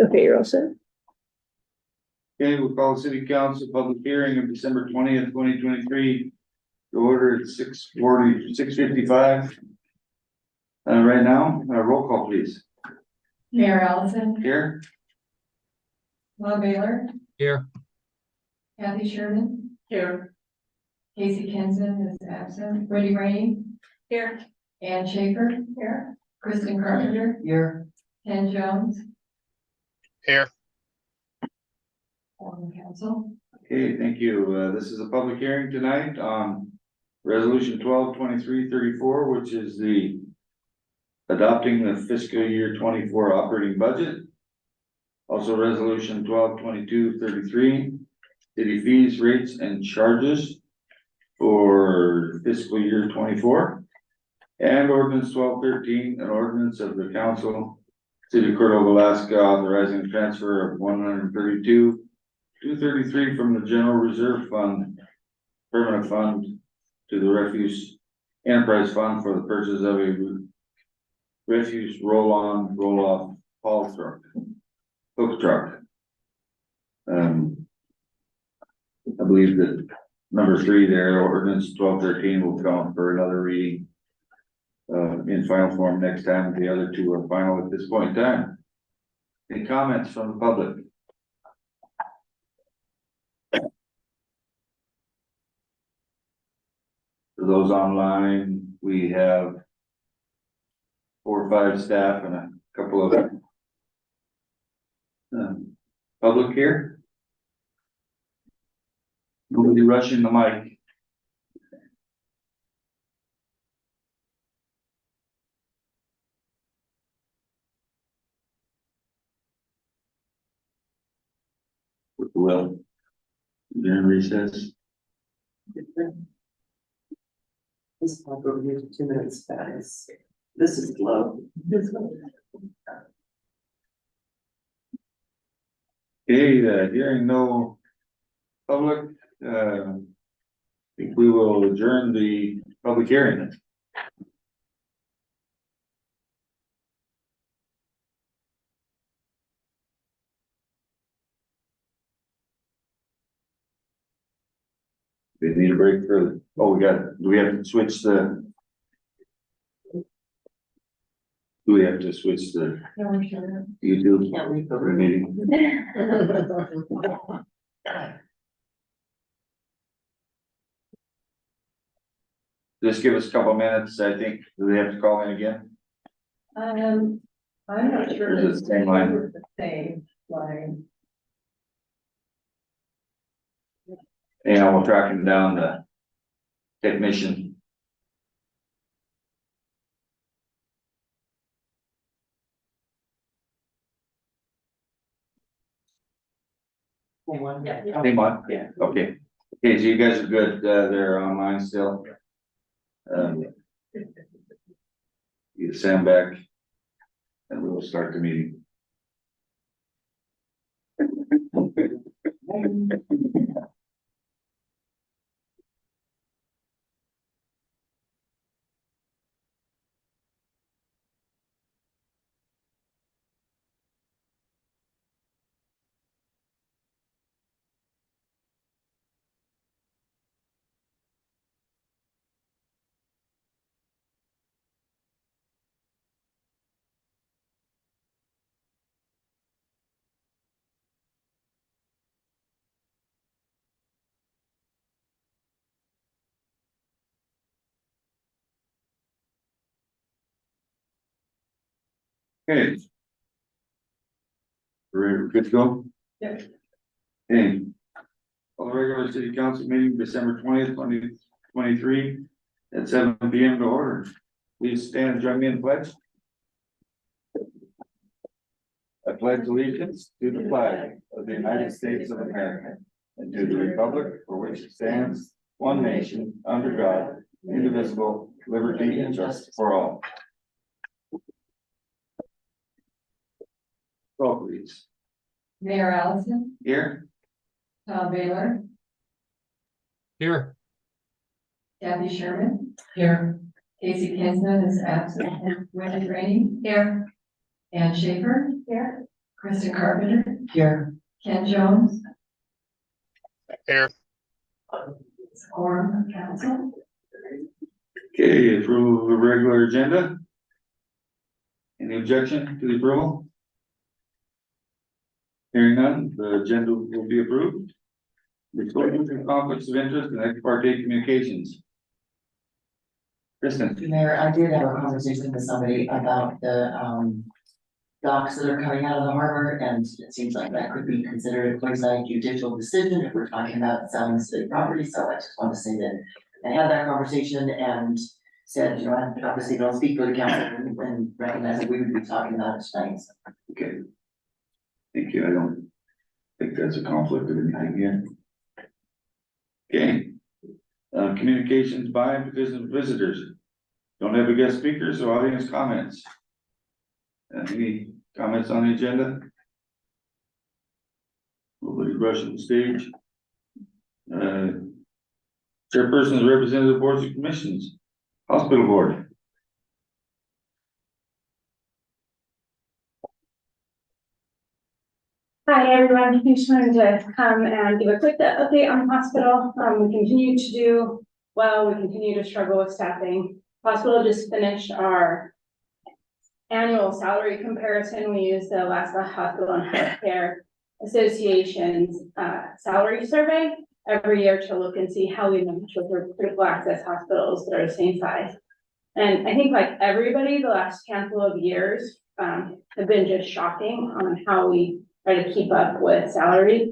Okay, you're all set. Okay, we'll call the city council public hearing of December 20th, 2023. The order at 6:55. Right now, roll call please. Mayor Allison. Here. Bob Baylor. Here. Kathy Sherman. Here. Casey Kenson is absent. Wendy Rainey. Here. Ann Schaefer. Here. Kristen Carpenter. Here. Ken Jones. Here. On council. Okay, thank you. This is a public hearing tonight on resolution 12/23/34, which is the adopting the fiscal year 24 operating budget. Also resolution 12/22/33, city fees, rates and charges for fiscal year 24. And ordinance 12/13, an ordinance of the council, city of Cordova, Alaska, authorizing transfer of $132,233 from the general reserve fund, permanent fund, to the refuse enterprise fund for the purchase of a refuse roll-on, roll-off haul truck, hook truck. I believe that number 3 there, ordinance 12/13 will come for another reading in final form next time. The other two are final at this point in time. Any comments from the public? For those online, we have 4 or 5 staff and a couple of public here. Nobody rushing the mic. Well, during recess. This will go here to 2 minutes fast. This is low. Okay, hearing no public, I think we will adjourn the public hearing. We need a break for, oh, do we have to switch the? Do we have to switch the No, we're sure. YouTube Can't leave the meeting? Just give us a couple minutes, I think. Do we have to call in again? I'm not sure. Or is it the same line? The same line. And we're tracking down the technician. Yeah. Same one? Yeah. Okay. Okay, so you guys are good, they're online still. You send back. And we will start the meeting. Okay. We're good to go? Yep. Okay. Well, the regular city council meeting, December 20th, 2023 at 7 PM to order. Please stand and join me in the pledge. I pledge allegiance to the flag of the United States of America and to the republic for which it stands, one nation, under God, indivisible, liberty and justice for all. Roll please. Mayor Allison. Here. Bob Baylor. Here. Kathy Sherman. Here. Casey Kenson is absent. Wendy Rainey. Here. Ann Schaefer. Here. Kristen Carpenter, Here. Ken Jones. Here. It's a quorum of council. Okay, approval of the regular agenda. Any objection to the approval? Hearing none, the agenda will be approved. Disclosure of conflicts of interest and ex parte communications. Kristen, Mayor, I did have a conversation with somebody about the docks that are coming out of the harbor, and it seems like that could be considered a quasi judicial decision if we're talking about selling city property, so I just want to say that I had that conversation and said, you know, I obviously don't speak for the council and recognize that we would be talking about it tonight. okay. Thank you, I don't think there's a conflict of anything here. Okay. Communications by and petition visitors. Don't have a guest speaker, so audience comments. Any comments on the agenda? Nobody rushing the stage. Chairpersons, representative boards and commissions. Hospital board. Hi, everyone. I just wanted to come and give a quick update on the hospital. We continue to do well. We continue to struggle with staffing. Hospital just finished our annual salary comparison. We use the Alaska Hospital and Healthcare Association's salary survey every year to look and see how we match with critical access hospitals that are the same size. And I think like everybody, the last handful of years have been just shocking on how we try to keep up with salary.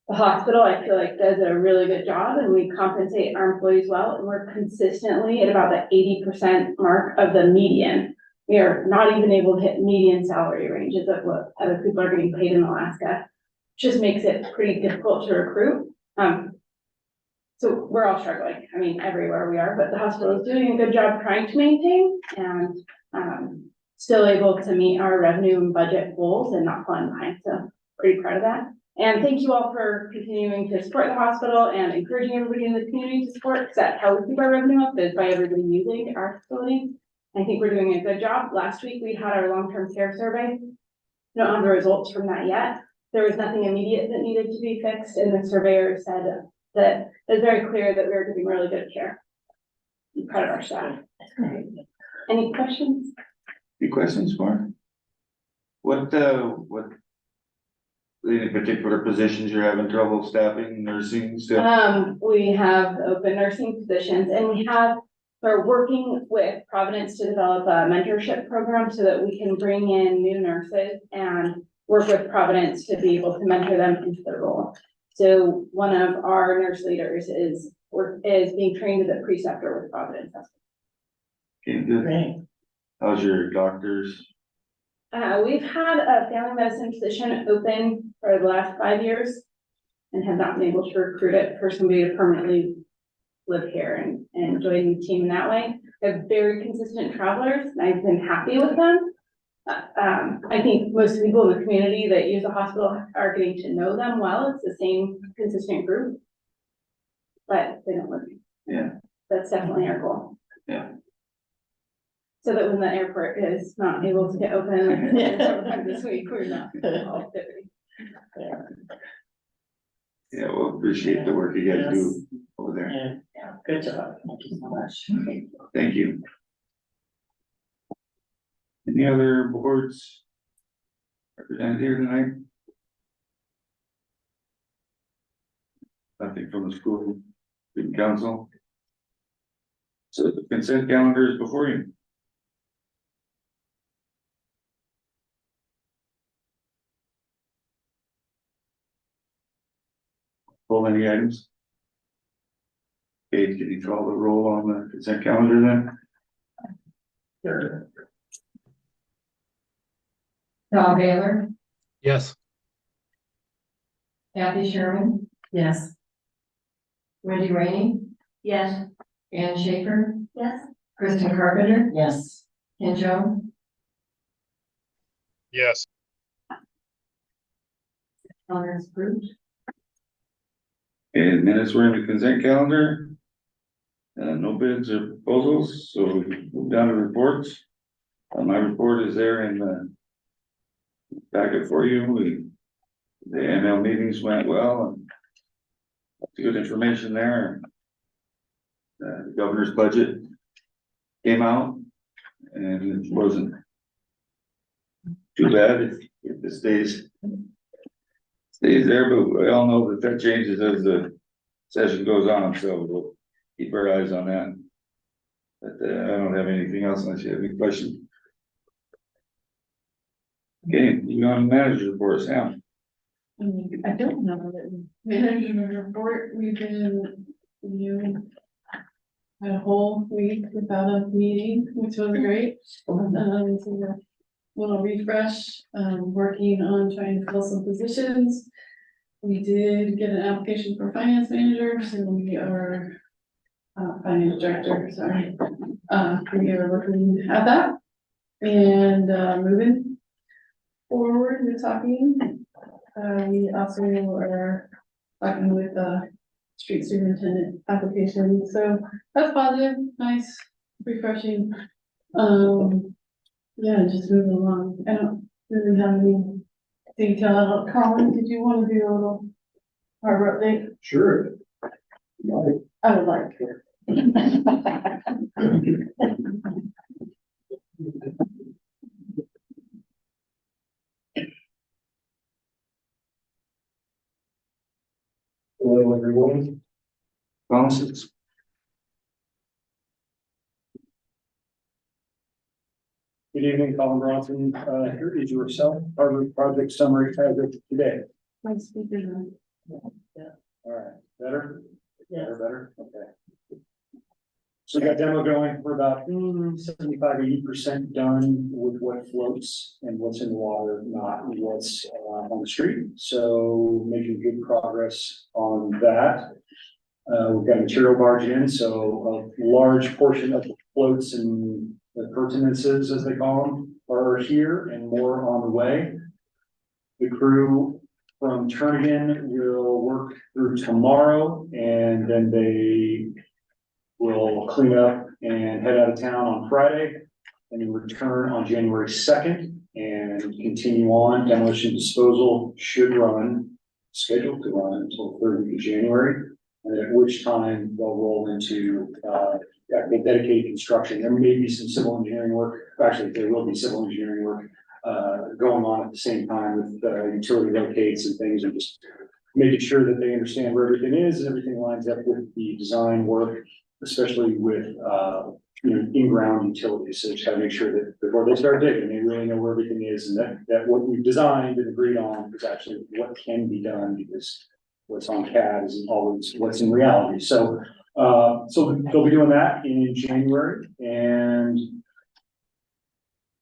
The hospital, I feel like, does a really good job, and we compensate our employees well, and we're consistently at about the 80% mark of the median. We are not even able to hit median salary ranges of what other people are getting paid in Alaska. Just makes it pretty difficult to recruit. So we're all struggling, I mean, everywhere we are, but the hospital is doing a good job trying to maintain and still able to meet our revenue and budget goals and not falling behind. So pretty proud of that. And thank you all for continuing to support the hospital and encouraging everybody in the community to support, because that's how we keep our revenue up, is by everybody using our facility. I think we're doing a good job. Last week we had our long-term care survey. Don't have the results from that yet. There was nothing immediate that needed to be fixed, and the surveyor said that it was very clear that we were giving really good care. I'm proud of our staff. Any questions? Any questions for? What any particular positions you're having trouble staffing, nursing stuff? We have open nursing positions, and we're working with Providence to develop a mentorship program so that we can bring in new nurses and work with Providence to be able to mentor them into the role. So one of our nurse leaders is being trained as a preceptor with Providence. Okay, good. Great. How's your doctors? We've had a family medicine position open for the last 5 years and have not been able to recruit it for somebody to permanently live here and join the team in that way. We have very consistent travelers, and I've been happy with them. I think most people in the community that use the hospital are getting to know them well. It's the same consistent group, but they don't live here. Yeah. That's definitely our goal. Yeah. So that when the airport is not able to get open like several times this week, we're not all activity. Yeah, well, appreciate the work you guys do over there. Yeah, good job. Thank you so much. Thank you. Any other boards represented here tonight? Nothing from the school, student council. So the consent calendar is before you. Pull any items? Okay, can you call the roll on the consent calendar then? Sure. Tom Baylor, Yes. Kathy Sherman, Yes. Wendy Rainey, Yes. Ann Schaefer, Yes. Kristen Carpenter, Yes. Ken Jones. Yes. Calendar is approved. And minutes were in the consent calendar. No bids or proposals, so we move down to reports. My report is there in the packet for you. The ML meetings went well and good information there. The governor's budget came out and it wasn't too bad if it stays there, but we all know that changes as the session goes on, so we'll keep our eyes on that. But I don't have anything else unless you have any questions. Okay, you on the manager's report, Sam? I don't know that management report, we've been, had a whole week without a meeting, which was great. So a little refresh, working on trying to fill some positions. We did get an application for finance manager, so we are, finance director, sorry. We are looking at that and, moving forward with talking. We also are talking with the street superintendent application, so that's positive, nice, refreshing. Yeah, just moving along. I don't really have any detail. Colin, did you want to do a little harbor update? Sure. I would like. Hello, everyone. Bounces? Good evening, Colin Bronson. Here is your Harbor project summary as of today. My speaker's on. All right, better? Better, okay. So we got demo going. We're about 75–80% done with what floats and what's in the water, not what's on the street. So making good progress on that. We've got material barge in, so a large portion of the floats and the pertinences, as they call them, are here and more on the way. The crew from Turnigan will work through tomorrow, and then they will clean up and head out of town on Friday, and then return on January 2nd and continue on. Demolition disposal should run, scheduled to run until 30th of January, and at which time they'll roll into dedicated construction. There may be some civil engineering work, actually there will be civil engineering work going on at the same time with utility locates and things, and just making sure that they understand where everything is and everything lines up with the design work, especially with in-ground utilities. So just gotta make sure that before they start digging, they really know where everything is, and that what we've designed and agreed on is actually what can be done, because what's on CAD isn't always what's in reality. So they'll be doing that in January, and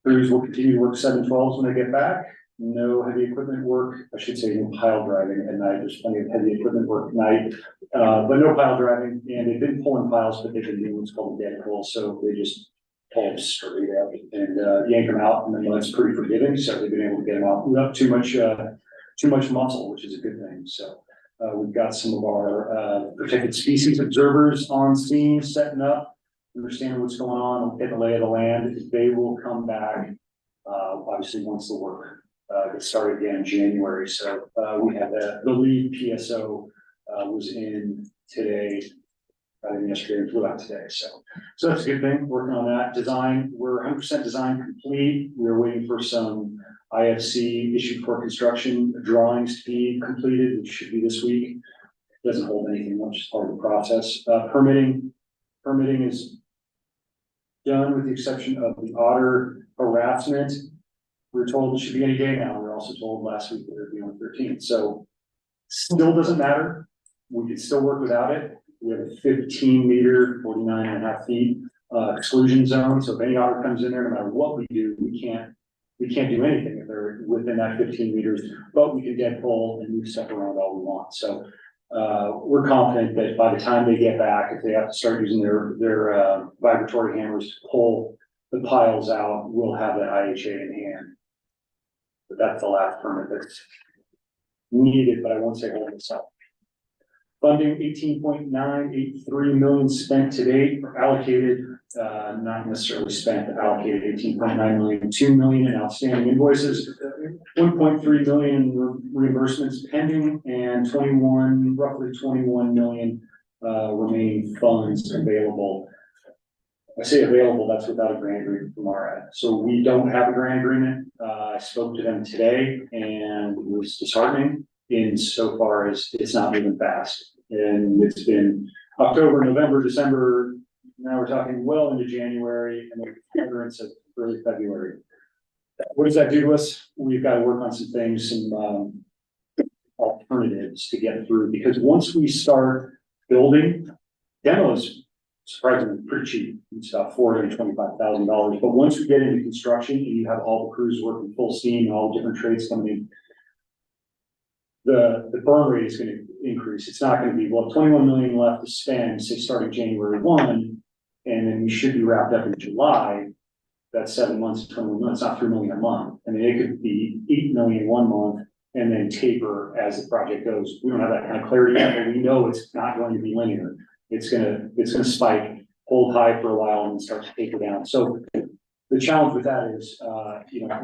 crews will continue to work 7/12s when they get back. No heavy equipment work, I should say no pile driving at night. There's plenty of heavy equipment work at night, but no pile driving. And they've been pulling piles, but they've been doing what's called a dead pull. So they just pull them straight out and yank them out, and then that's pretty forgiving. So they've been able to get them out without too much muscle, which is a good thing. So we've got some of our protected species observers on scene, setting up, understanding what's going on, getting the lay of the land. They will come back, obviously, once the work gets started again in January. So we have the lead PSO was in today, yesterday, and flew out today. So that's a good thing. Working on that design. We're 100% design complete. We're waiting for some IFC issued for construction drawings to be completed, which should be this week. Doesn't hold anything much as part of the process. Permitting is done with the exception of the otter harassment. We were told it should be any day now. We were also told last week that it would be on the 13th. So still doesn't matter. We could still work without it. We have a 15-meter, 49.5 feet exclusion zone. So if any otter comes in there, no matter what we do, we can't do anything if they're within that 15 meters, but we can dead pull and move stuff around all we want. So we're confident that by the time they get back, if they have to start using their vibratory hammers to pull the piles out, we'll have that IHA in hand. But that's the last permit that's needed, but I won't say hold this up. Funding 18.983 million spent to date, or allocated, not necessarily spent, but allocated 18.9 million, 2 million in outstanding invoices, 1.3 million reimbursements pending, and roughly 21 million remaining funds available. I say available, that's without a grant agreement from our end. So we don't have a grant agreement. I spoke to them today and it was disheartening insofar as it's not moving fast. And it's been October, November, December, now we're talking well into January and we're into early February. What does that do to us? We've got to work on some things, some alternatives to get through, because once we start building, demos surprisingly pretty cheap. It's about $425,000. But once we get into construction and you have all the crews working full steam and all the different trades coming in, the burn rate is going to increase. It's not going to be, well, 21 million left to spend, say starting January 1, and then we should be wrapped up in July. That's 7 months, 21 months, not 3 million a month. I mean, it could be 8 million 1 month and then taper as the project goes. We don't have that kind of clarity yet, but we know it's not going to be linear. It's gonna spike, hold high for a while and then start to taper down. So the challenge with that is,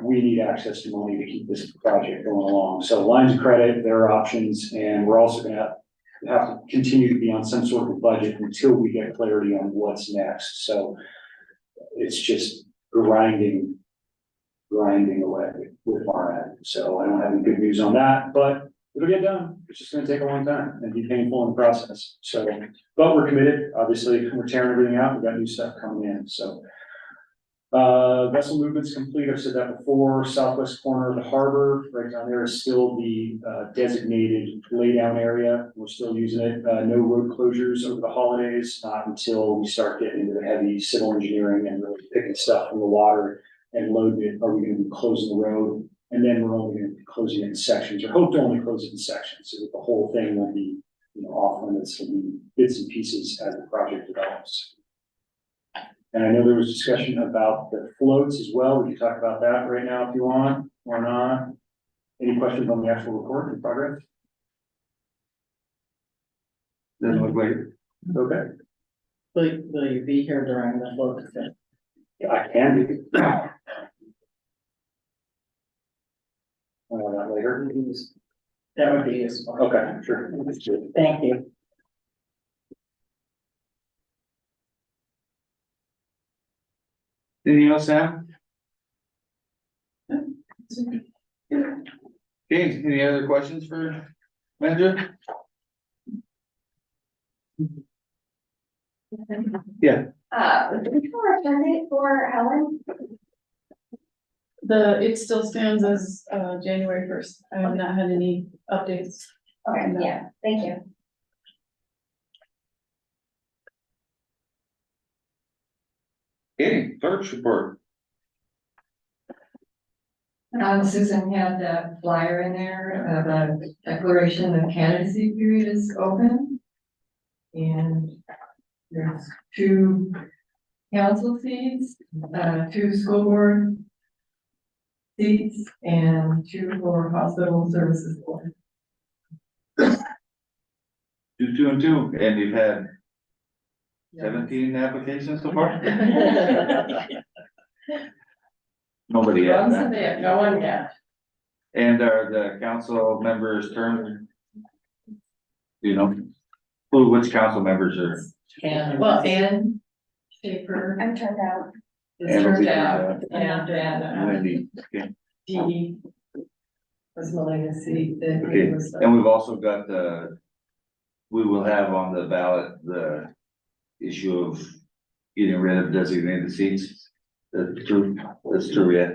we need access to money to keep this project going along. So lines of credit, there are options, and we're also gonna have to continue to be on some sort of budget until we get clarity on what's next. So it's just grinding away with our end. So I don't have any good news on that, but it'll get done. It's just gonna take a long time and be painful in the process. So, but we're committed. Obviously, we're tearing everything out. We've got new stuff coming in, so. Vessel movement's complete. I've said that before. Southwest corner of the harbor, right down there is still the designated laydown area. We're still using it. No road closures over the holidays, not until we start getting into the heavy civil engineering and really picking stuff from the water and loading it. Are we gonna be closing the road? And then we're only gonna be closing it in sections, or hope to only close it in sections, so that the whole thing will be, off limits, will be bits and pieces as the project develops. And I know there was discussion about the floats as well. We can talk about that right now if you want, or not. Any questions on the actual report in progress? Doesn't look like it. Okay, Will you be here during the float event? I can be. That later. That would be useful. Okay, sure. Thank you. Anything else, Sam? Okay, any other questions for manager? Yeah. Do we have a return date for Helen? It still stands as, January 1st. I have not had any updates. Okay, yeah, thank you. Okay, clerk's report. Susan had that flyer in there, the declaration of candidacy period is open. And there's 2 council seats, 2 school board seats, and 2 for hospital services board. 2, 2, and 2, and you've had 17 applications so far? Nobody yet. Huh? No one yet. And are the council members termed? Which council members are? And, well, Ann Schaefer I'm turned out. is Ann will turned be out, turned and Wendy, okay. Dee was willing to see the. Okay, and we've also got we will have on the ballot the issue of getting rid of designated seats. That's true, yeah.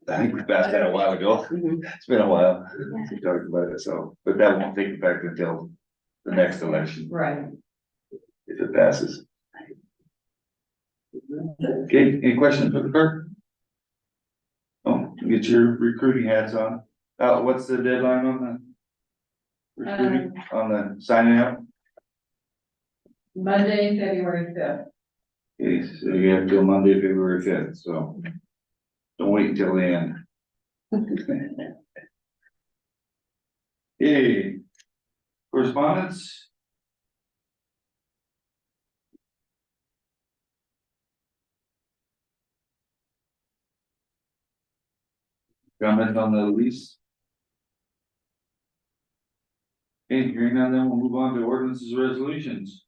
I think we passed that a while ago. It's been a while since we talked about it, so, but that won't take effect until the next election, Right. if it passes. Okay, any questions for the clerk? Oh, get your recruiting hats on. What's the deadline on the recruiting, on the signing up? Monday, February 5th. Okay, so you have till Monday, February 5th, so don't wait until the end. Okay, of Correspondence? Comment on the lease? Okay, hearing none, then we'll move on to ordinances and resolutions.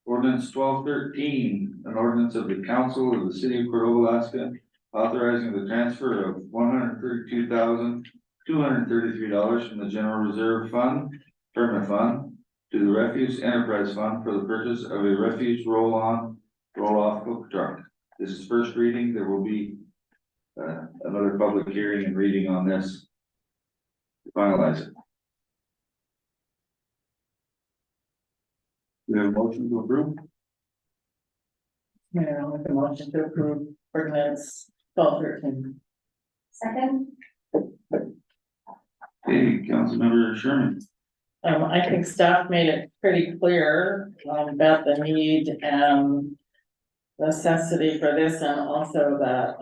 Ordinance 1213, an ordinance of the council of the city of Cordova, Alaska, authorizing the transfer of $132,233 from the general reserve fund, permit fund, to the refuse enterprise fund for the purchase of a refuse roll-on, roll-off hook truck. This is first reading. There will be another public hearing and reading on this to finalize it. Do we have a motion to approve? Mayor, I'll make a motion to approve ordinance 1213. Second? Hey, Councilmember Sherman. I think staff made it pretty clear about the need and necessity for this, and also that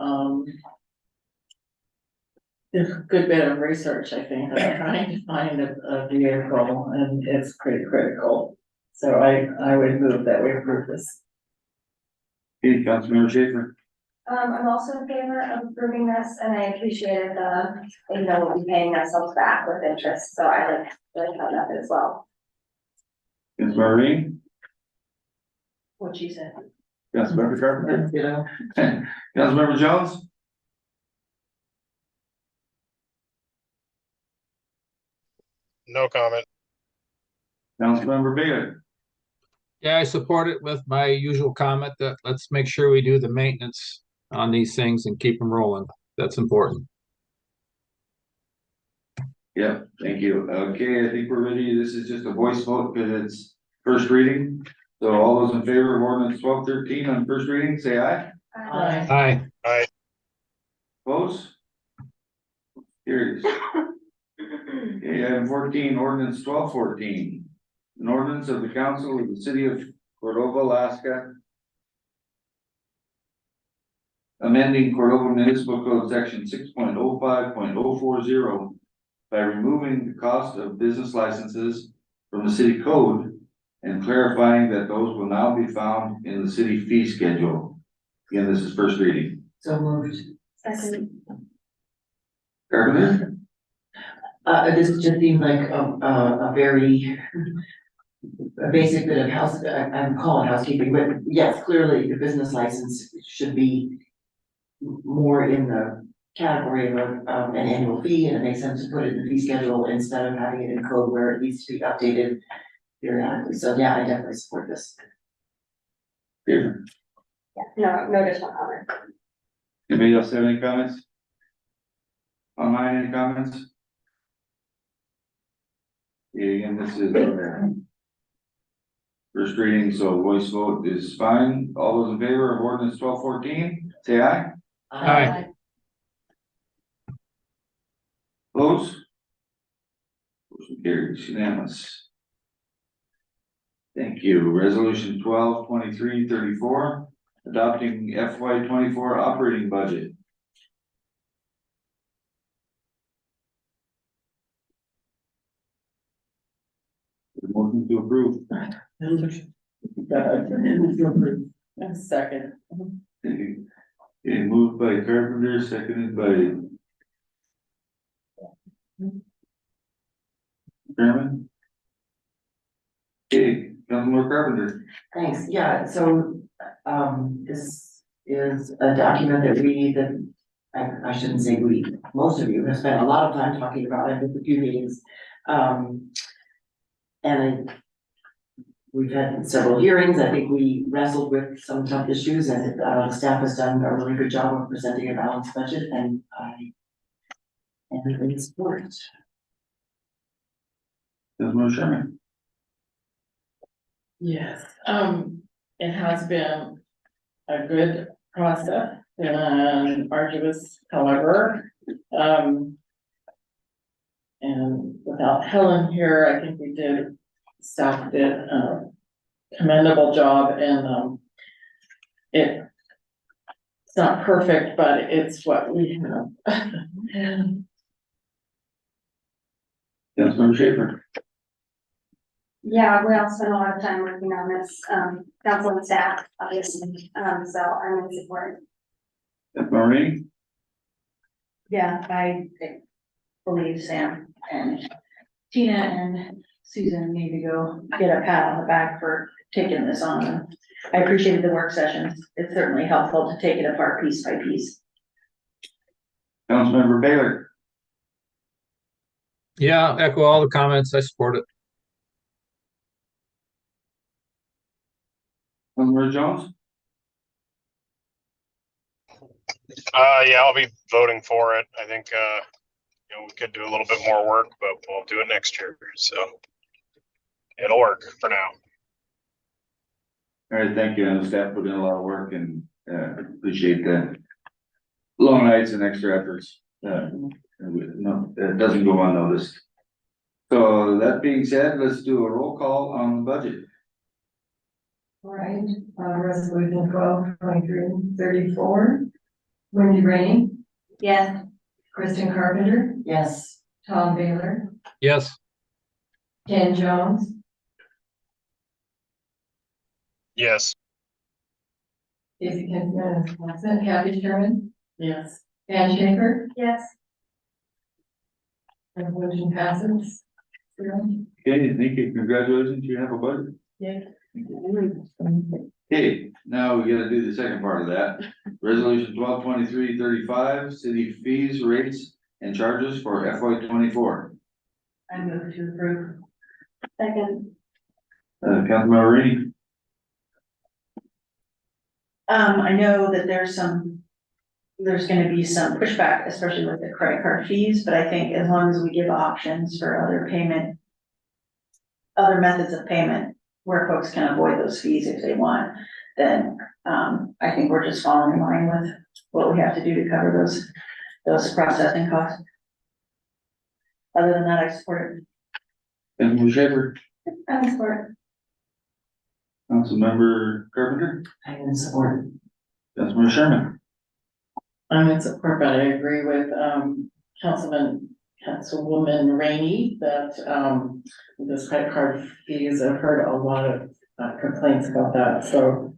there's a good bit of research, I think, on trying to find a vehicle, and it's pretty critical. So I would move that we approve this. Hey, Councilmember Schaefer. I'm also in favor of approving this, and I appreciated we'll be paying ourselves back with interest, so I really found that as well. Councilmember Reed. What she said. Councilmember Carpenter. You know, Councilmember Jones. No comment. Councilmember Baylor. Yeah, I support it with my usual comment that let's make sure we do the maintenance on these things and keep them rolling. That's important. Yeah, thank you. Okay, I think we're ready. This is just a voice vote because it's first reading. So all those in favor of ordinance 1213 on first reading, say aye. Aye. Aye. Opposed? Carries. Okay, item 14, ordinance 1214. An ordinance of the council of the city of Cordova, Alaska, amending Cordova Municipal Code section 6.05.040 by removing the cost of business licenses from the city code and clarifying that those will now be found in the city fee schedule. Again, this is first reading. so moved. Second. Carpenter? This just seems like a very a basic bit of house, I'm calling housekeeping, but yes, clearly the business license should be more in the category of an annual fee, and it makes sense to put it in the fee schedule instead of having it in code where it needs to be updated periodically. So yeah, I definitely support this. Favor. Yeah, no additional comment. Anybody else have any comments? Online, any comments? Yeah, again, this is first reading, so voice vote is fine. All those in favor of ordinance 1214, say aye. Aye. Opposed? Motion carries unanimous. Thank you. Resolution 122334, adopting FY 24 operating budget. Motion to approve. Second. Okay, moved by Carpenter, seconded by Chairman. Okay, Councilmember Carpenter. Thanks, yeah, so, this is a document that I shouldn't say we, most of you have spent a lot of time talking about it with a few meetings. We've had several hearings. I think we wrestled with some tough issues, and staff has done a really good job of presenting a balanced budget, and I am in support. Councilmember Sherman. Yes, it has been a good process and arduous, however. And without Helen here, I think staff did a commendable job, and it's not perfect, but it's what we have. Councilmember Schaefer. Yeah, we all spent a lot of time working on this, council and staff, obviously, so I'm in support. Maureen? Yeah, I believe Sam and Tina and Susan need to go get a pat on the back for taking this on. I appreciated the work sessions. It's certainly helpful to take it apart piece by piece. Councilmember Baylor? Yeah, echo all the comments. I support it. Councilmember Jones? Yeah, I'll be voting for it. I think, we could do a little bit more work, but we'll do it next year. So it'll work for now. All right, thank you. And the staff put in a lot of work and, appreciate the long nights and extra efforts. No, it doesn't go unnoticed. So that being said, let's do a roll call on the budget. All right, resolution 12/23/34. Wendy Rainey, Yes. Kristen Carpenter, Yes. Tom Baylor, Yes, Ken Jones, Yes. Casey Kinsman is absent, Kathy Sherman, Yes. Ann Schaefer, Yes. resolution passes. 0. Okay, thank you. Congratulations. You have a budget. Yeah. Okay, now we gotta do the second part of that. Resolution 12/23/35, city fees, rates, and charges for FY 24. I move to approve. Second. Councilmember Rainey? I know that there's gonna be some pushback, especially with the credit card fees, but I think as long as we give options for other methods of payment where folks can avoid those fees if they want, then, I think we're just falling in line with what we have to do to cover those processing costs. Other than that, I support it. Councilmember Schaefer? I'm in support. Councilmember Carpenter? I'm in support. Councilmember Sherman? I'm in support, but I agree with, Councilwoman Rainey that, this credit card fees, I've heard a lot of complaints about that, so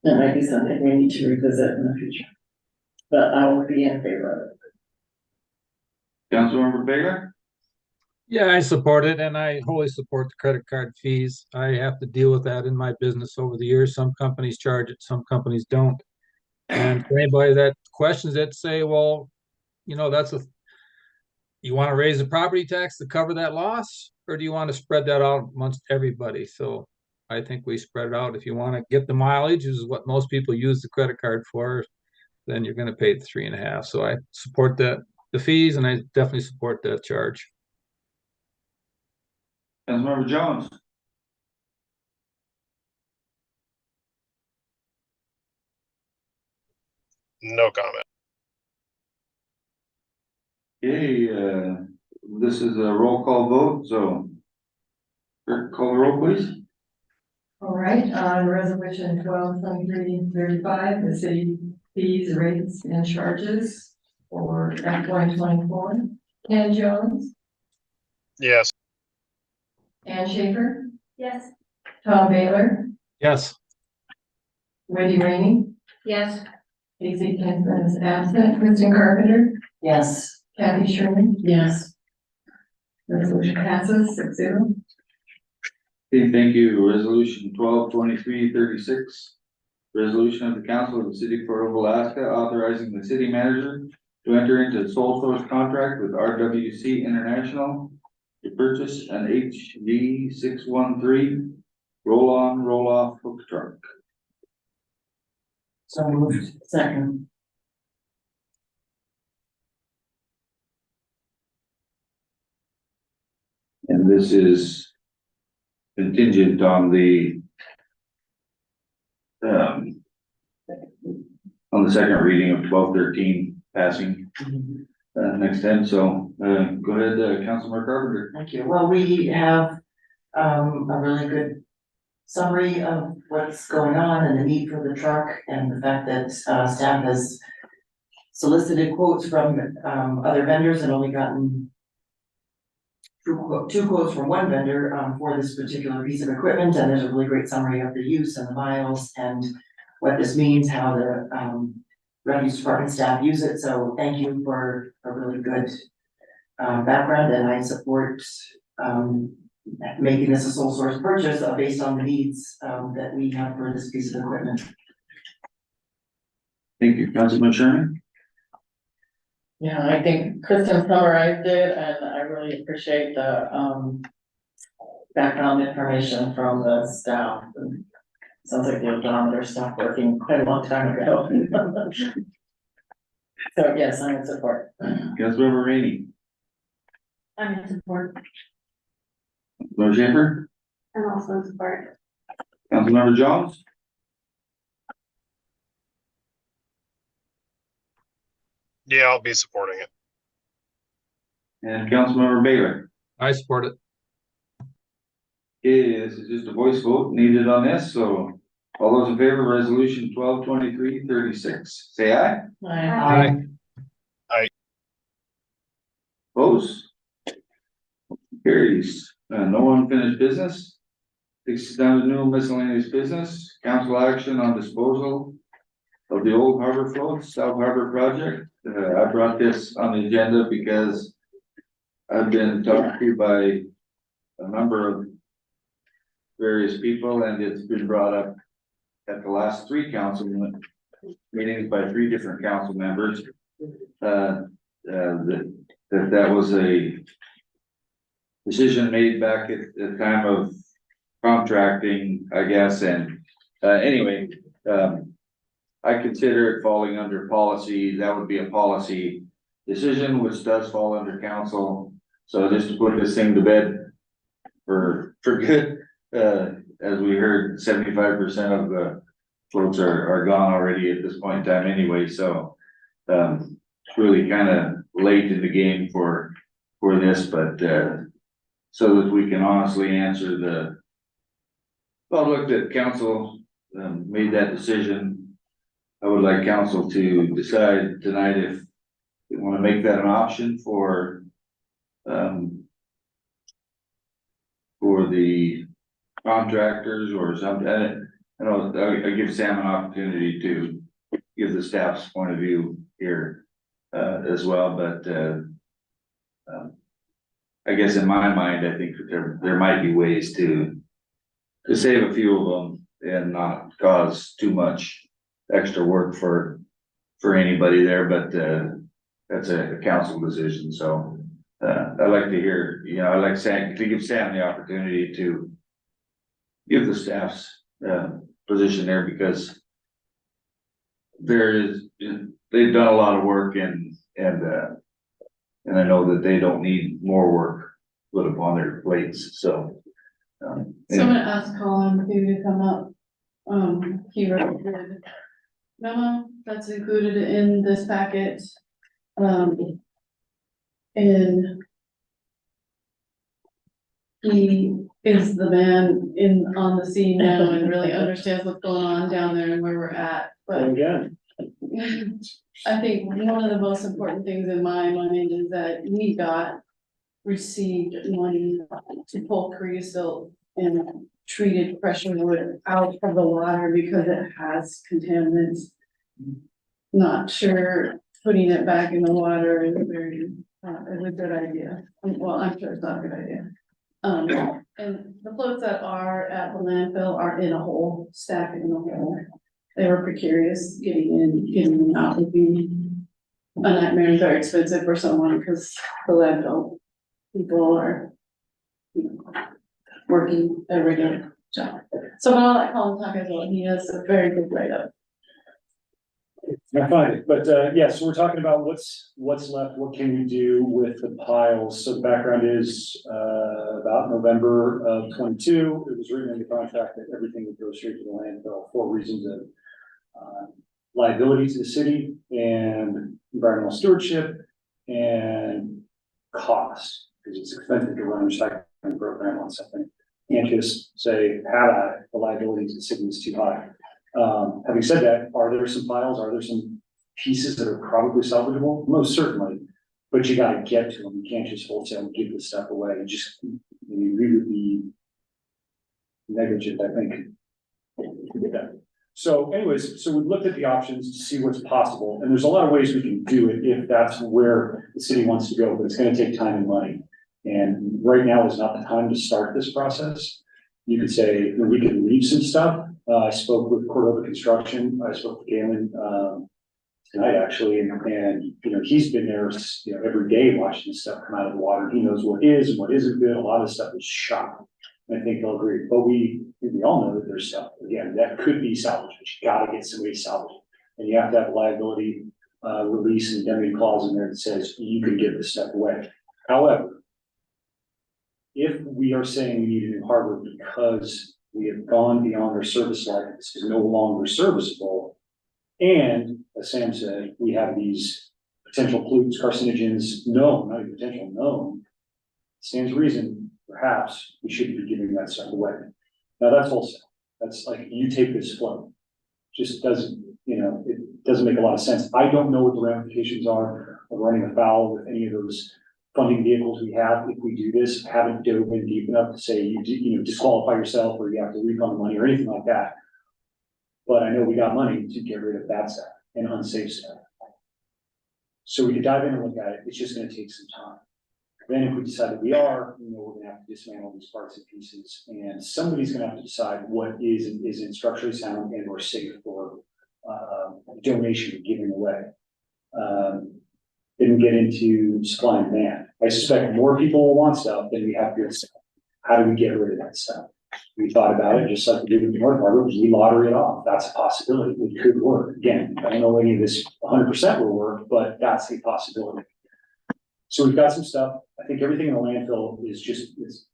that might be something we need to revisit in the future. But I will be in favor of it. Councilmember Baylor? yeah, I support it, and I wholly support the credit card fees. I have to deal with that in my business over the years. Some companies charge it, some companies don't. And for anybody that questions it, say, well, you want to raise the property tax to cover that loss, or do you want to spread that out amongst everybody? So I think we spread it out. If you want to get the mileage, is what most people use the credit card for, then you're going to pay the 3.5. So I support the fees, and I definitely support that charge. Councilmember Jones? No comment. Okay, this is a roll call vote, so clerk, call the roll, please. All right, on resolution 12/23/35, the city fees, rates, and charges for FY 24. Ken Jones, Yes. Ann Schaefer, Yes. Tom Baylor, Yes, Wendy Rainey, Yes. Casey Kinsman is absent, Kristen Carpenter, Yes. Kathy Sherman, Yes. resolution passes 6-0. Okay, thank you. Resolution 12/23/36. Resolution of the Council of the City of Cordova, Alaska, authorizing the city manager to enter into a sole source contract with RWC International to purchase an HV 613 roll-on, roll-off hook truck. So moved. Second. And this is contingent on the second reading of 1213 passing next time. So go ahead, Councilmember Carpenter. Thank you. Well, we have, a really good summary of what's going on and the need for the truck and the fact that, staff has solicited quotes from, other vendors and only gotten two quotes from one vendor, for this particular piece of equipment, and there's a really great summary of the use and the miles and what this means, how the, refuse department staff use it, so thank you for a really good, background, and I support, making this a sole source purchase, based on the needs, that we have for this piece of equipment. Thank you, Councilman Sherman. Yeah, I think Kristen summarized it, and I really appreciate the, background information from the staff. Sounds like they've done their stuff working quite a long time ago. So yes, I'm in support. Councilmember Rainey. I'm in support. Councilmember Schaefer. I'm also in support. Councilmember Jones. Yeah, I'll be supporting it. And Councilmember Baylor. I support it. Okay, this is just a voice vote needed on this, so all those in favor of resolution 1223-36, say aye. Aye. Opposed? Carries. No unfinished business. Takes us down to new miscellaneous business, council action on disposal of the old harbor floats, South Harbor project. I brought this on the agenda because I've been talked to by a number of various people, and it's been brought up at the last three council meetings by three different council members. That was a decision made back at the time of contracting, I guess, and anyway, I consider it falling under policy. That would be a policy decision, which does fall under council. So just to put this thing to bed for good, as we heard, 75% of the floats are gone already at this point in time anyway, so it's really kind of late in the game for this, but so that we can honestly answer the public that council made that decision. I would like council to decide tonight if they want to make that an option for the contractors or something. I know I give Sam an opportunity to give the staff's point of view here as well, but I guess in my mind, I think that there might be ways to save a few of them and not cause too much extra work for anybody there, but that's a council decision, so I'd like to hear, I'd like Sam to give Sam the opportunity to give the staff's position there, because they've done a lot of work, and I know that they don't need more work put upon their plates, so. So I'm gonna ask Colin maybe to come up. He wrote a good memo that's included in this packet. And he is the man on the scene now and really understands what's going on down there and where we're at, but Again, I think one of the most important things in my mind is that we received money to pull creosote and treated pressure wood out of the water because it has contaminants. Not sure putting it back in the water is a good idea. Well, I'm sure it's not a good idea. And the floats that are at the landfill are in a hole, stacked in a hole. They were precarious, getting in, getting them out would be a nightmare and very expensive for someone, because the landfill people are, working a regular job. So I'll let Colin talk as well. He has a very good write-up. I find it, but yeah, so we're talking about what's left, what can we do with the piles? So the background is about November of 22, it was written in the contract that everything would go straight to the landfill for reasons of liability to the city and environmental stewardship and cost, because it's expensive to run a recycling program on something. Can't just say, have at it, the liability to the city is too high. Having said that, are there some piles, are there some pieces that are probably salvageable? Most certainly. But you gotta get to them, you can't just wholesale give this stuff away, you just, you would be negligent, I think. to do that. So anyways, so we've looked at the options to see what's possible, and there's a lot of ways we can do it if that's where the city wants to go, but it's gonna take time and money. And right now is not the time to start this process. You could say, we could leave some stuff. I spoke with Cordova Construction, I spoke with Galen, tonight actually, and, you know, he's been there, you know, every day watching this stuff come out of the water. He knows what is and what isn't good. A lot of stuff is shot. And I think they'll agree, but we all know that there's stuff, again, that could be salvaged, but you gotta get somebody salvaged. And you have to have a liability, release and indemnity clause in there that says you can give this stuff away. However, if we are saying we need a new harbor because we have gone beyond our service life, this is no longer serviceable. And as Sam said, we have these potential pollutants, carcinogens, known, not even potential, known. Stands to reason, perhaps we shouldn't be giving that stuff away. Now that's wholesale. That's like, you take this float. Just doesn't, you know, it doesn't make a lot of sense. I don't know what the ramifications are of running afoul with any of those funding vehicles we have. If we do this, I haven't dove in deep enough to say you know, disqualify yourself or you have to refund the money or anything like that. But I know we got money to get rid of bad stuff and unsafe stuff. So we could dive in and look at it. It's just gonna take some time. Then if we decide that we are, you know, we're gonna have to dismantle these parts and pieces, and somebody's gonna have to decide what is and isn't structurally sound and or safe for donation and giving away. Then we get into supply and demand. I suspect more people will want stuff than we have good stuff. How do we get rid of that stuff? We thought about it, just like we did with the North Harbor, we lottery it off. That's a possibility. It could work. Again, I don't know any of this 100% will work, but that's a possibility. So we've got some stuff. I think everything in the landfill is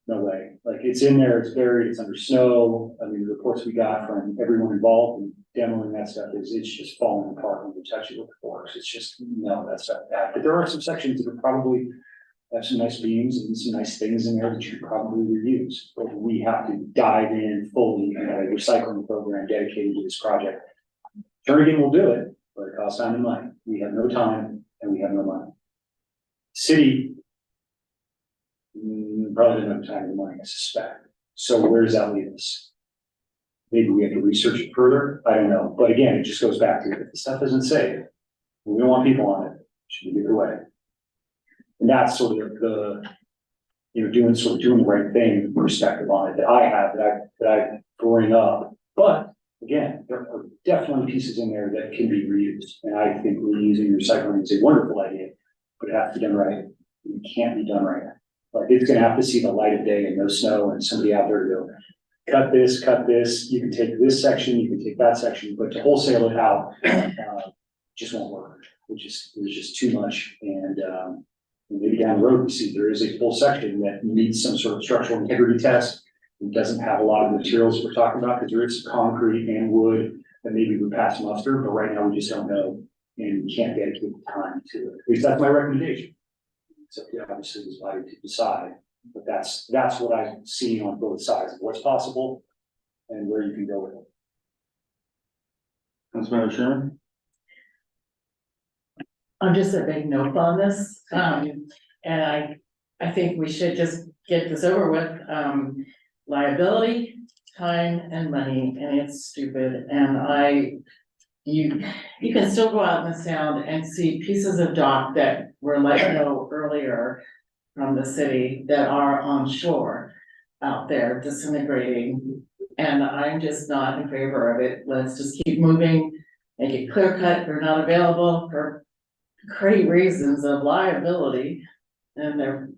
no way. Like, it's in there, it's buried, it's under snow. I mean, the reports we got from everyone involved in demoing that stuff it's just falling apart when we touch it with the forks. It's just, no, that's not bad. But there are some sections that are probably have some nice beams and some nice things in there that you could probably reuse. But we have to dive in fully and have a recycling program dedicated to this project. Jernigan will do it, but it costs time and money. We have no time and we have no money. City probably doesn't have time and money, I suspect. So where does that leave us? Maybe we have to research it further. I don't know. But again, it just goes back to, if the stuff isn't safe, we don't want people on it, should we give it away? And that's sort of the, you know, doing the right thing perspective on it that I have, that I bring up. But again, there are definitely pieces in there that can be reused. And I think reusing and recycling is a wonderful idea, but it has to be done right. It can't be done right. Like, it's gonna have to see the light of day and no snow and somebody out there to go, cut this, you can take this section, you can take that section, but to wholesale it out, just won't work. There's just too much. And maybe down the road, we see there is a full section that needs some sort of structural integrity test. It doesn't have a lot of the materials we're talking about, because there is concrete and wood that maybe would pass muster, but right now we just don't know, and we can't dedicate the time to it. At least that's my recommendation. So yeah, obviously it's body to decide, but that's what I've seen on both sides of what's possible and where you can go with it. Councilmember Sherman? I'm just a big nope on this, and I think we should just get this over with. Liability, time and money, and it's stupid, and you can still go out in the sound and see pieces of dock that were let go earlier from the city that are on shore out there disintegrating, and I'm just not in favor of it. Let's just keep moving, make it clear cut, they're not available for great reasons of liability, and they're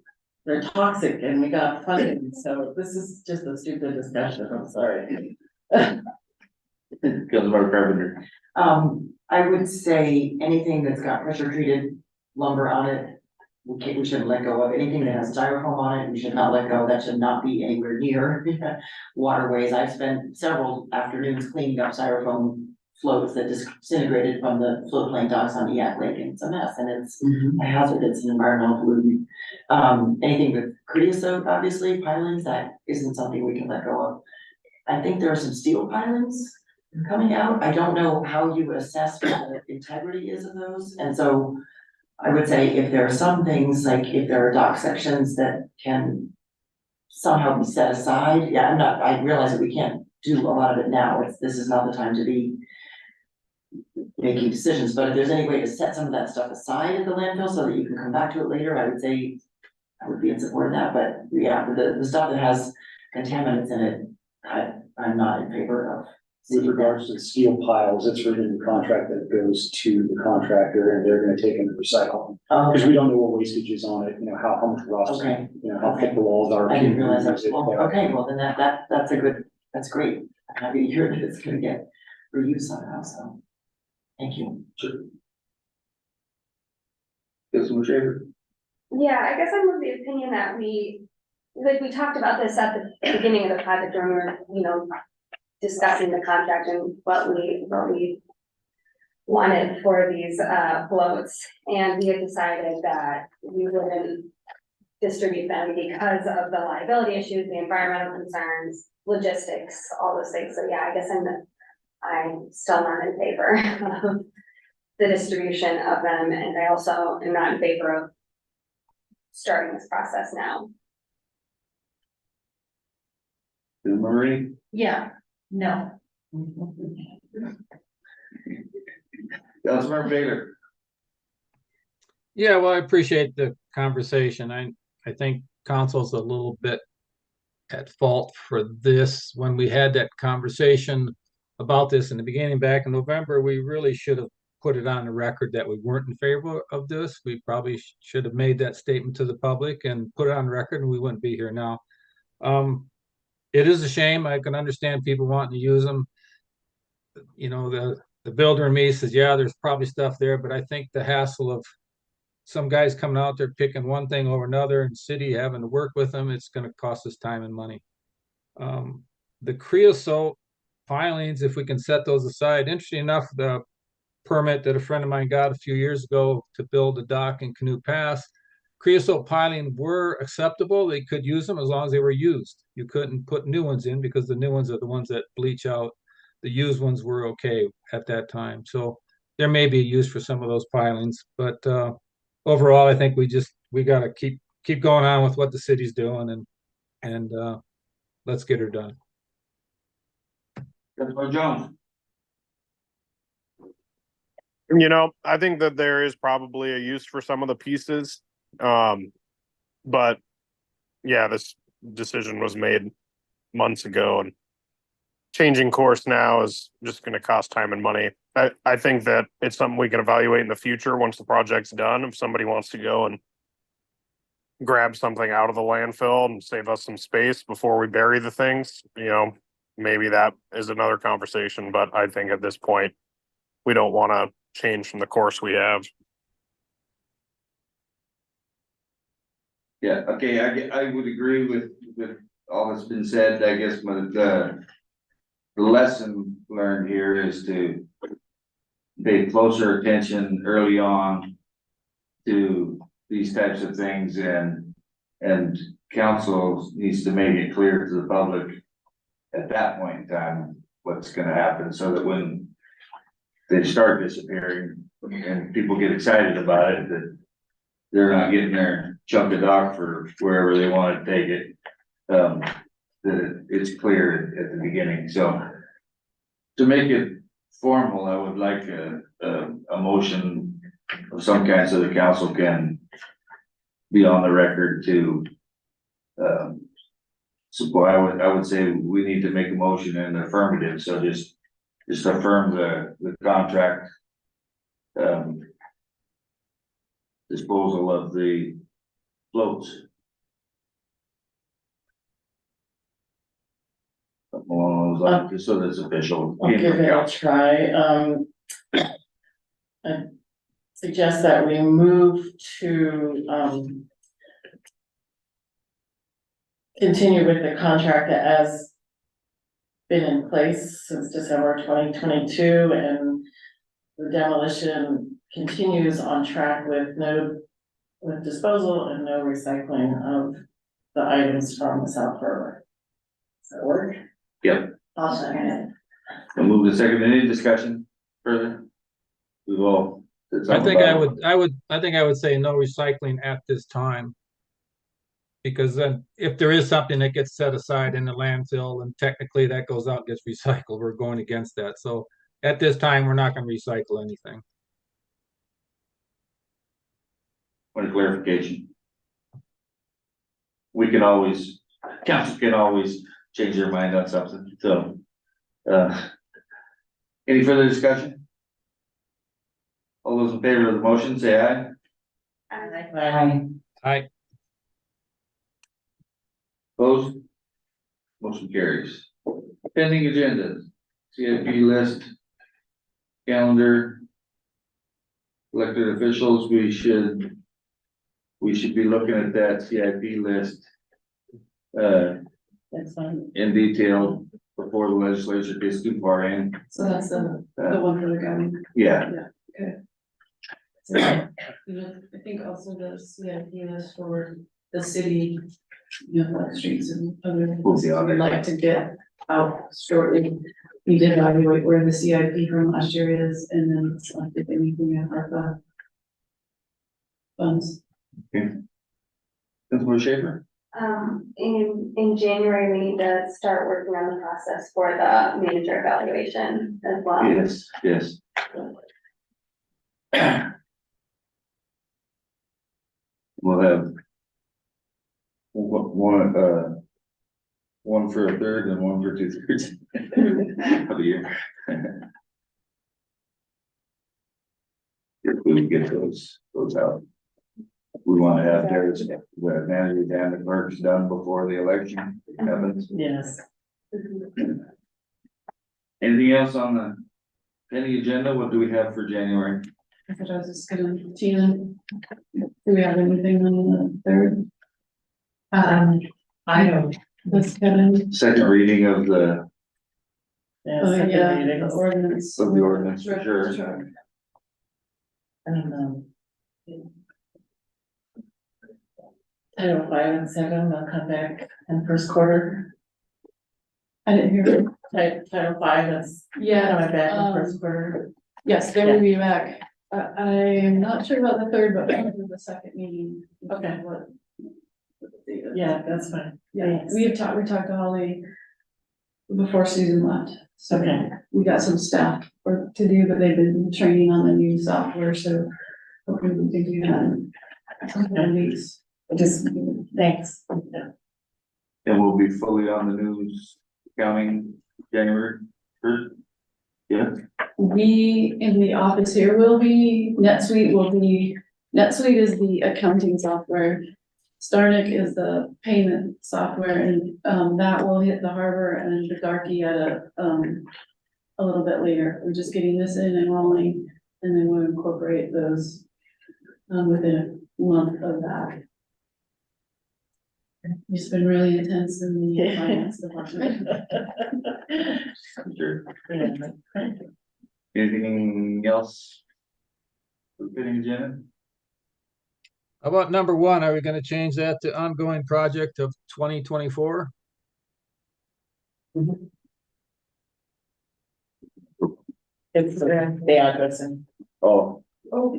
toxic, and we got funding, so this is just a stupid discussion, I'm sorry. Councilmember Carpenter? I would say anything that's got pressure treated lumber on it, we shouldn't let go of. Anything that has styrofoam on it, we should not let go. That should not be anywhere near waterways. I've spent several afternoons cleaning up styrofoam floats that disintegrated from the floatplane docks on Eak Lake, and it's a mess, and it's a hazard. It's an environmental pollutant. Anything with creosote, obviously, pilings, that isn't something we can let go of. I think there are some steel pilings coming out. I don't know how you assess what the integrity is of those, and so I would say if there are some things, like if there are dock sections that can somehow be set aside, yeah, I realize that we can't do a lot of it now, this is not the time to be making decisions, but if there's any way to set some of that stuff aside at the landfill so that you can come back to it later, I would say I would be in support of that, but yeah, the stuff that has contaminants in it, I'm not in favor of. With regards to the steel piles, it's written in the contract that it goes to the contractor and they're gonna take them to recycle. Because we don't know what wastage is on it, how much rust, Okay, how thick the walls are. I didn't realize that, Is it, well, okay, well, then that's great, I'm happy to hear that it's gonna get reused somehow, so. Thank you. Councilman Shaver? Yeah, I guess I'm of the opinion that we talked about this at the beginning of the project when we were, discussing the contract and what we wanted for these floats. And we had decided that we wouldn't distribute them because of the liability issues, the environmental concerns, logistics, all those things. So yeah, I guess I'm still not in favor of the distribution of them, and I also am not in favor of starting this process now. Marie? Yeah, no. Councilmember Baylor? Yeah, well, I appreciate the conversation. I think council's a little bit at fault for this. When we had that conversation about this in the beginning back in November, we really should have put it on the record that we weren't in favor of this. We probably should have made that statement to the public and put it on record, and we wouldn't be here now. It is a shame. I can understand people wanting to use them. The builder in me says, yeah, there's probably stuff there, but I think the hassle of some guys coming out there picking one thing over another and city having to work with them, it's going to cost us time and money. The creosote pilings, if we can set those aside, interesting enough, the permit that a friend of mine got a few years ago to build a dock in Canoe Pass, creosote piling were acceptable. They could use them as long as they were used. You couldn't put new ones in because the new ones are the ones that bleach out. The used ones were okay at that time. So there may be a use for some of those pilings, but overall, I think we got to keep going on with what the city's doing and let's get her done. Councilmember Jones? I think that there is probably a use for some of the pieces. But yeah, this decision was made months ago, and changing course now is just going to cost time and money. I think that it's something we can evaluate in the future once the project's done. If somebody wants to go and grab something out of the landfill and save us some space before we bury the things, maybe that is another conversation. But I think at this point, we don't want to change from the course we have. Yeah, okay, I would agree with all that's been said. I guess the lesson learned here is to pay closer attention early on to these types of things, and council needs to make it clear to the public at that point in time what's gonna happen, so that when they start disappearing and people get excited about it, that they're not getting their chunk of dock for wherever they want to take it. That it's clear at the beginning. So to make it formal, I would like a motion of some kind so the council can be on the record to support. I would say we need to make a motion in the affirmative. So just affirm the contract disposal of the floats. Along those lines, just so that's official. I'll give it a try. I suggest that we move to continue with the contract that has been in place since December 2022, and the demolition continues on track with disposal and no recycling of the items from the South Harbor. Does that work? Yep. Awesome. I'll move to second. Any discussion further? We've all I think I would say no recycling at this time. Because then if there is something that gets set aside in the landfill and technically that goes out, gets recycled, we're going against that. So at this time, we're not gonna recycle anything. Point of clarification. We can always, council can always change their mind on something, so. Any further discussion? All those in favor of the motion, say aye. I, Opposed? Motion carries. Pending agendas, CIP list, calendar. Elected officials, we should be looking at that CIP list. That's fine. In detail before the legislature gets too far in. So that's the one for the government. Yeah, So, I think also the CIP is for the city, like streets and other. We'll be on We'd it. like to get out shortly. We did evaluate where the CIP from last year is, and then if anything in ARPA funds. Councilor Schaefer? In January, we need to start working on the process for the manager evaluation as well. Yes. We'll have one for a third and one for 2/3 of the year. If we get those out. We want to have the manager and the clerks done before the election happens. Yes. Anything else on any agenda? What do we have for January? I thought I was just gonna, Tina, do we have anything on the third? I don't. That's kind of, Second reading of the Second yeah, reading. the ordinance. Of the ordinance, for sure. Title 5 and 7 will come back in first quarter. I didn't hear it. Title 5 is Yeah, coming back in first quarter. yes, they will be back. I'm not sure about the third, but probably the second meeting. Okay. What the date is. Yeah, that's fine. Yeah, we talked to Holly before Susan left. So Okay. we got some staff work to do, but they've been training on the new software, so hopefully we can do that in a couple of weeks. Just, thanks. And we'll be fully on the news accounting January 1st. Yeah, We, in the office here, will be, NetSuite is the accounting software. Starnic is the payment software, and, that will hit the harbor and the Darkie at a little bit later. We're just getting this in and rolling, and then we'll incorporate those, within a month of that. It's been really intense in the finance department. sure. Anything else? For the fitting agenda? how about number 1? Are we gonna change that to ongoing project of 2024? It's the addressing. Oh, Oh,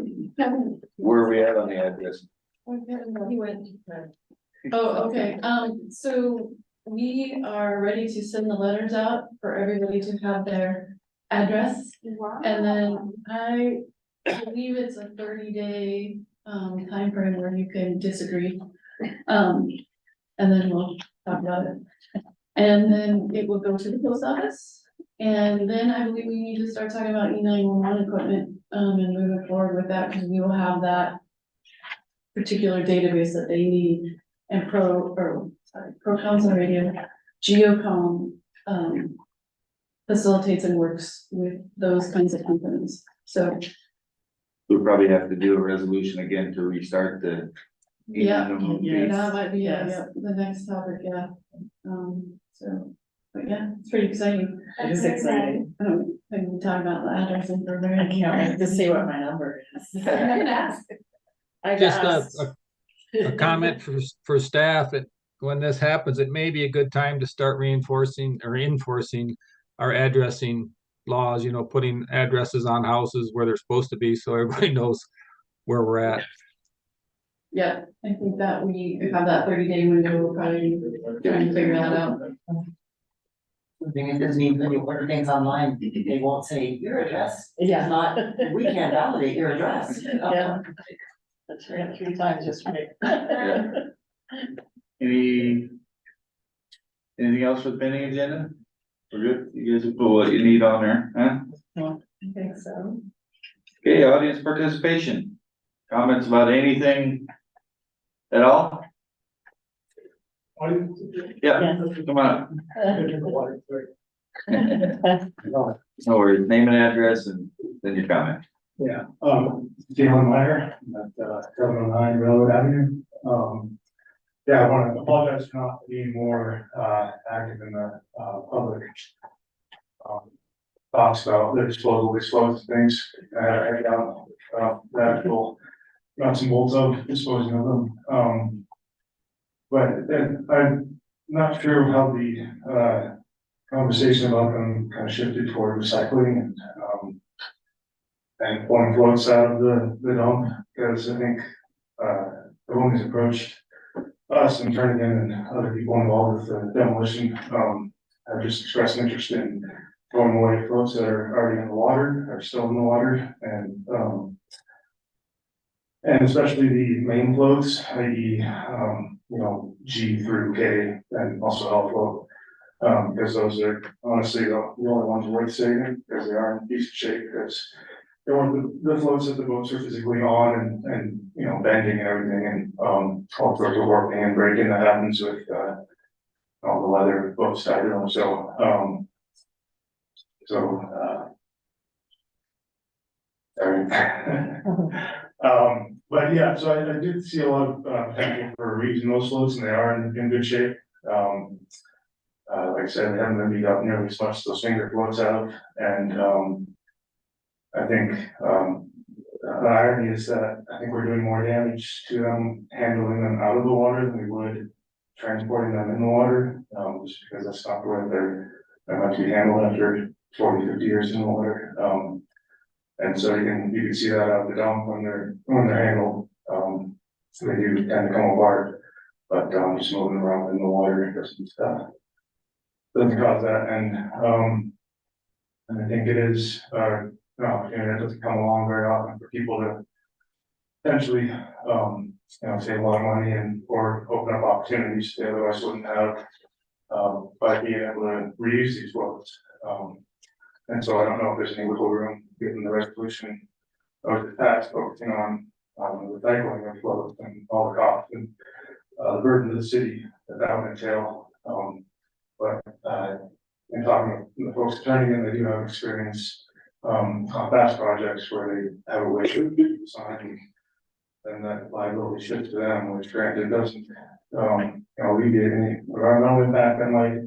where are we at on the address? he went. Oh, okay, so we are ready to send the letters out for everybody to have their address. And then I believe it's a 30-day timeframe where you can disagree. And then we'll talk about it. And then it will go to the post office. And then I believe we need to start talking about E911 equipment, and moving forward with that, because we will have that particular database that they need. And ProCom's on radio, GeoCom, facilitates and works with those kinds of companies, so. We'll probably have to do a resolution again to restart the. Yeah, Yes. that might be, Yes. the next topic, yeah, so, but yeah, it's pretty exciting. It is exciting. And we talk about the addressing for very. I can't wait to see what my number is. I'm gonna ask. I Just asked. a comment for staff that when this happens, it may be a good time to start reinforcing or enforcing our addressing laws, putting addresses on houses where they're supposed to be, so everybody knows where we're at. Yeah, I think that we have that 30-day window, we're probably trying to figure that out. The thing is, doesn't mean when you order things online, they won't say your address. It's Yeah. not, we can't validate your address. Yeah. That's right, 3 times yesterday. Anything else for the pending agenda? We're good, you guys will put what you need on there, huh? I think so. Okay, audience participation, comments about anything at all? Yeah, come on, no worries, name and address and then your comment. Yeah, Galen Meyer at 709 Railroad Avenue. Yeah, I want to apologize for not being more active in the public talks about the disposal exposed things. I had to head out the actual nuts and bolts of disposing of them. But then I'm not sure how the conversation about them kind of shifted toward recycling and pulling floats out of the dump, because I think everyone who's approached us and Turnigan and other people involved with the demolition have just expressed interest in throwing away floats that are already in the water, are still in the water, and especially the main floats, i.e., G through K, and also L float. Because those are honestly the only ones worth saving, because they are in decent shape, because they weren't the floats that the boats are physically on and bending and everything, and all sorts of warping and breaking that happens with all the leather boats tied to them. Sorry. But yeah, so I did see a lot of potential for reusing those floats, and they are in good shape. Like I said, they haven't been beat up nearly as much as those finger floats have, and I think the irony is that I think we're doing more damage to them handling them out of the water than we would transporting them in the water, just because that's not the way they're meant to be handled after 40, 50 years in the water. And so you can see that out of the dump when they're handled. So they do tend to come apart, but just moving around in the water doesn't cause that. And I think it is an opportunity that doesn't come along very often for people to potentially save a lot of money or open up opportunities they otherwise wouldn't have by being able to reuse these floats. And so I don't know if there's any wiggle room given the resolution of the tax focusing on the recycling of floats and all the costs and the burden of the city that would entail. But in talking with the folks turning in, they do have experience on past projects where they have a way to design, and that liability shifts to them, which granted doesn't alleviate any environmental impact that might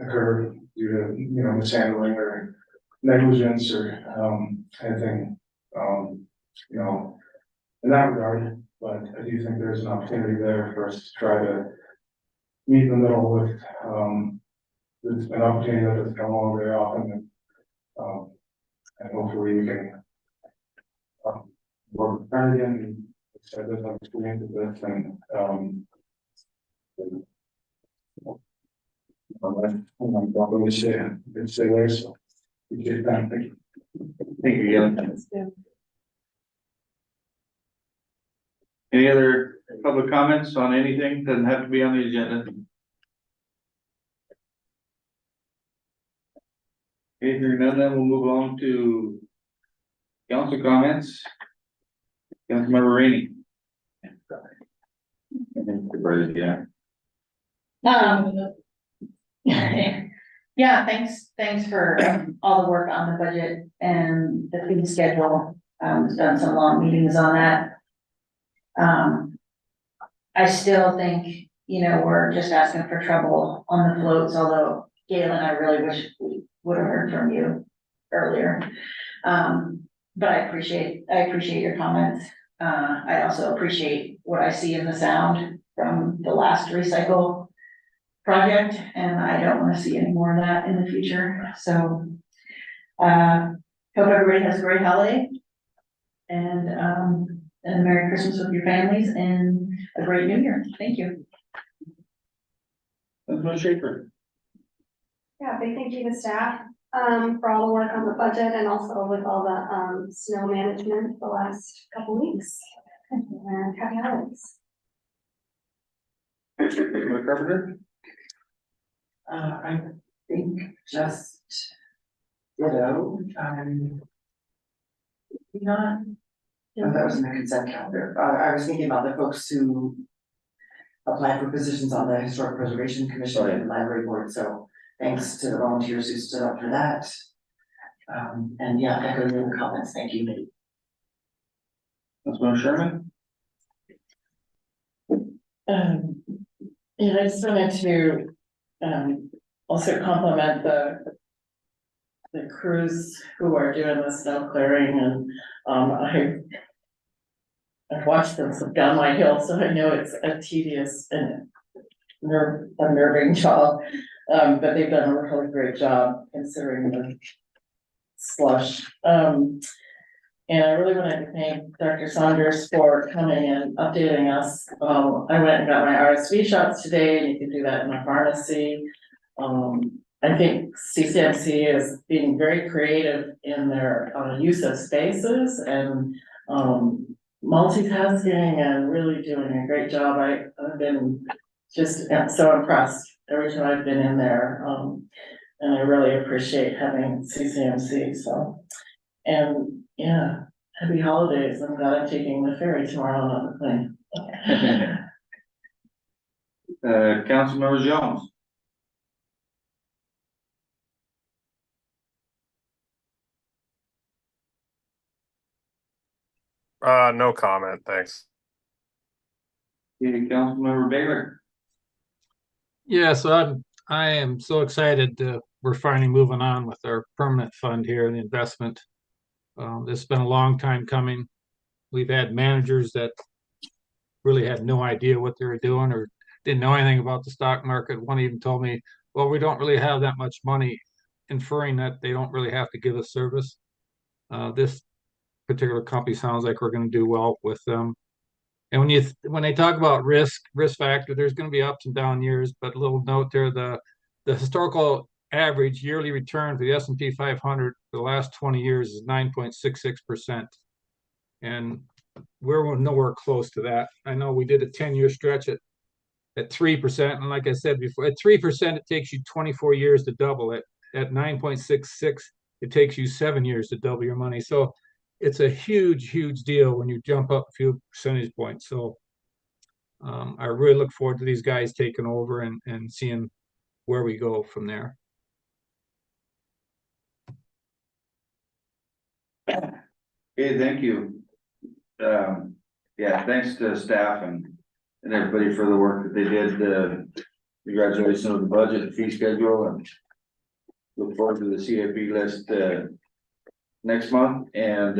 occur due to mishandling or negligence or anything in that regard. But I do think there's an opportunity there for us to try to meet in the middle with an opportunity that doesn't come along very often, and hopefully we can work with Turnigan and said that I've experienced this and I'm probably say there, so appreciate that. Thank you. Thank you, Galen. Any other public comments on anything? Doesn't have to be on the agenda. Okay, hearing none, then we'll move on to council comments. Councilmember Rainey. Yeah, thanks for all the work on the budget and the fee schedule. We've done some long meetings on that. I still think, we're just asking for trouble on the floats, although Galen, I really wish we would have heard from you earlier. But I appreciate your comments. I also appreciate what I see in the sound from the last recycle. project, and I don't wanna see any more of that in the future, so. Hope everybody has a great holiday. And a Merry Christmas with your families and a great New Year. Thank you. Councilman Schaefer. Yeah, big thank you to staff, for all the work on the budget and also with all the, snow management the last couple weeks. And happy holidays. Councilman Carpenter. I think just ditto, not, that was in the consent calendar. I was thinking about the folks who applied for positions on the Historic Preservation Commission and the Library Board, so thanks to the volunteers who stood up for that. And yeah, echo the other comments, thank you. Councilman Sherman. Yeah, I just wanted to, also compliment the crews who are doing the snow clearing, and, I've watched them down my hill, so I know it's a tedious and unnerving job. But they've done a really great job considering the slush. And I really wanted to thank Dr. Saunders for coming and updating us. I went and got my RSV shots today, and you can do that in a pharmacy. I think CCMC is being very creative in their use of spaces and multitasking and really doing a great job. I've been just so impressed every time I've been in there. And I really appreciate having CCMC, so. And yeah, happy holidays. I'm glad I'm taking the ferry tomorrow, not the plane. Councilmember Jones. No comment, thanks. Okay, Councilmember Baylor. Yeah, so I am so excited. We're finally moving on with our permanent fund here, the investment. It's been a long time coming. We've had managers that really had no idea what they were doing or didn't know anything about the stock market. One even told me, well, we don't really have that much money, inferring that they don't really have to give us service. This particular company sounds like we're going to do well with them. And when they talk about risk factor, there's going to be ups and down years, but a little note there, the historical average yearly return for the S&P 500 for the last 20 years is 9.66%. And we're nowhere close to that. I know we did a 10-year stretch at 3%. And like I said before, at 3%, it takes you 24 years to double it. At 9.66, it takes you 7 years to double your money. So it's a huge, huge deal when you jump up a few percentage points. So I really look forward to these guys taking over and seeing where we go from there. Okay, thank you. Yeah, thanks to staff and everybody for the work that they did. Congratulations on the budget and fee schedule, and look forward to the CIP list next month. And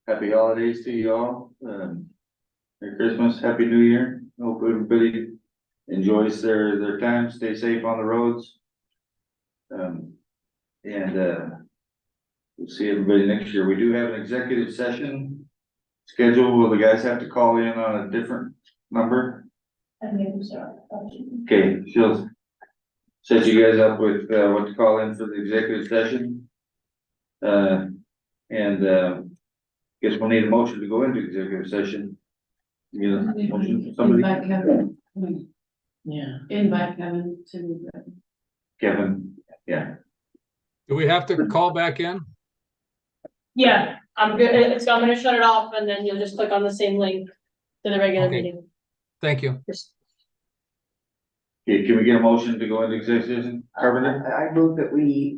happy holidays to you all. Merry Christmas, Happy New Year. Hope everybody enjoys their time. Stay safe on the roads. We'll see everybody next year. We do have an executive session scheduled. Will the guys have to call in on a different number? Okay, she'll set you guys up with what to call in for the executive session. Guess we'll need a motion to go into executive session. You know, motion, somebody? Invite Kevin. Yeah. Invite Kevin to. Kevin, yeah. Do we have to call back in? Yeah, I'm good. I'm gonna shut it off and then you'll just click on the same link to the regular Okay. meeting. Thank you. Okay, can we get a motion to go into executive session? Carpenter? I move that we,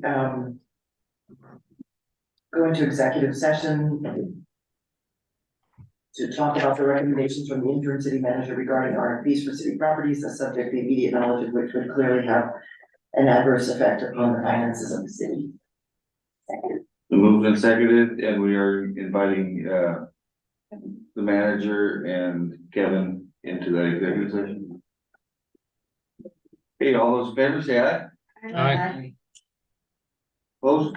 go into executive session to talk about the recommendations from the interim city manager regarding RFPs for city properties, a subject the immediate knowledge of which would clearly have an adverse effect upon the finances of the city. The moved and seconded, and we are inviting the manager and Kevin into the executive session. Okay, all those in favor say aye. Aye. Opposed?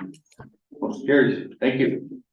Motion carries. Thank you.